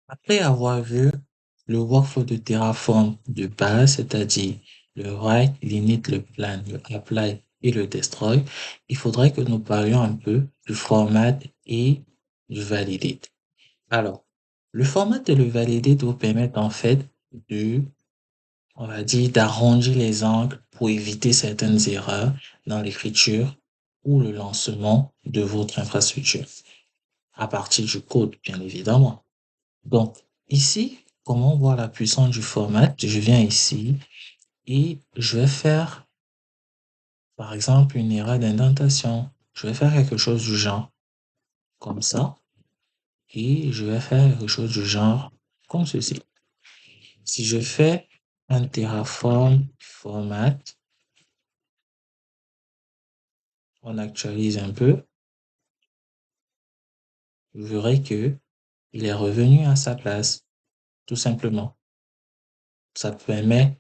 Après avoir vu le workflow de Terraform de base, c'est-à-dire le write, l'init, le plan, le apply et le destroy, il faudrait que nous parlions un peu du format et du validate. Alors, le format et le validate vous permettent en fait de, on va dire, d'arrondir les angles pour éviter certaines erreurs dans l'écriture ou le lancement de votre infrastructure, à partir du code, bien évidemment. Donc, ici, comment voir la puissance du format? Je viens ici et je vais faire, par exemple, une erreur d'indentation. Je vais faire quelque chose du genre comme ça et je vais faire quelque chose du genre comme ceci. Si je fais un Terraform format, on actualise un peu, vous verrez que il est revenu à sa place, tout simplement. Ça permet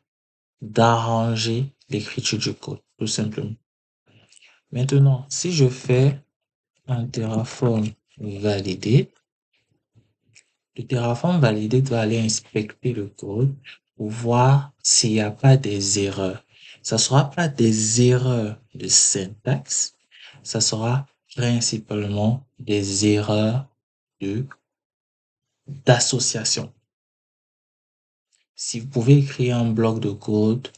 d'arranger l'écriture du code, tout simplement. Maintenant, si je fais un Terraform validé, le Terraform validé va aller inspecter le code pour voir s'il n'y a pas des erreurs. Ça ne sera pas des erreurs de syntaxe, ça sera principalement des erreurs de d'association. Si vous pouvez écrire un bloc de code,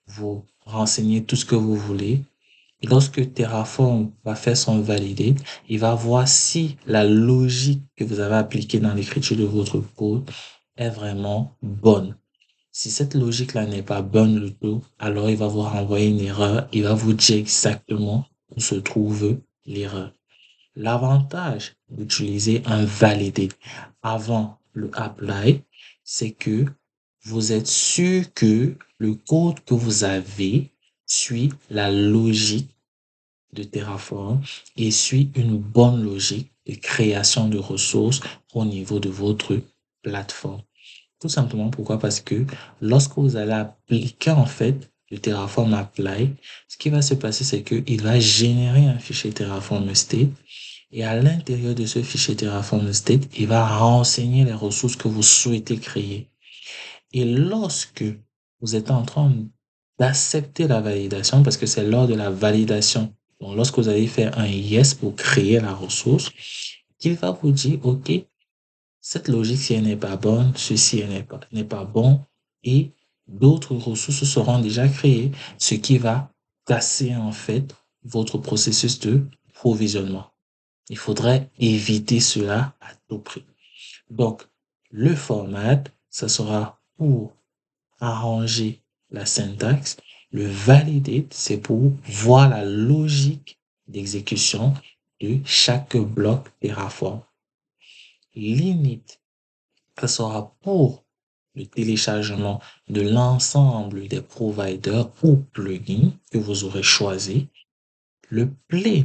vous renseignez tout ce que vous voulez. Et lorsque Terraform va faire son validé, il va voir si la logique que vous avez appliquée dans l'écriture de votre code est vraiment bonne. Si cette logique-là n'est pas bonne du tout, alors il va vous renvoyer une erreur. Il va vous dire exactement où se trouve l'erreur. L'avantage d'utiliser un validé avant le apply, c'est que vous êtes sûr que le code que vous avez suit la logique de Terraform et suit une bonne logique de création de ressources au niveau de votre plateforme. Tout simplement pourquoi? Parce que lorsque vous allez appliquer en fait le Terraform Apply, ce qui va se passer, c'est qu'il va générer un fichier Terraform State et à l'intérieur de ce fichier Terraform State, il va renseigner les ressources que vous souhaitez créer. Et lorsque vous êtes en train d'accepter la validation, parce que c'est lors de la validation, donc lorsque vous allez faire un yes pour créer la ressource, qu'il va vous dire, OK, cette logique, si elle n'est pas bonne, ceci n'est pas bon, et d'autres ressources seront déjà créées, ce qui va casser en fait votre processus de provisionnement. Il faudrait éviter cela à tout prix. Donc, le format, ça sera pour arranger la syntaxe. Le validate, c'est pour voir la logique d'exécution de chaque bloc Terraform. L'init, ça sera pour le téléchargement de l'ensemble des providers ou plugins que vous aurez choisi. Le plan,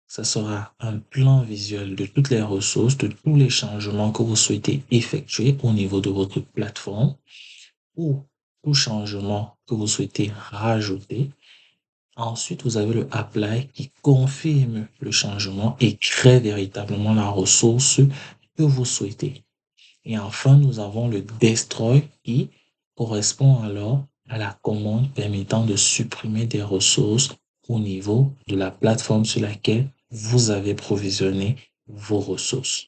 ça sera un plan visuel de toutes les ressources, de tous les changements que vous souhaitez effectuer au niveau de votre plateforme ou tout changement que vous souhaitez rajouter. Ensuite, vous avez le apply qui confirme le changement et crée véritablement la ressource que vous souhaitez. Et enfin, nous avons le destroy qui correspond alors à la commande permettant de supprimer des ressources au niveau de la plateforme sur laquelle vous avez provisionné vos ressources.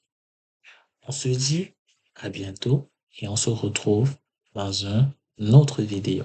On se dit à bientôt et on se retrouve dans une autre vidéo.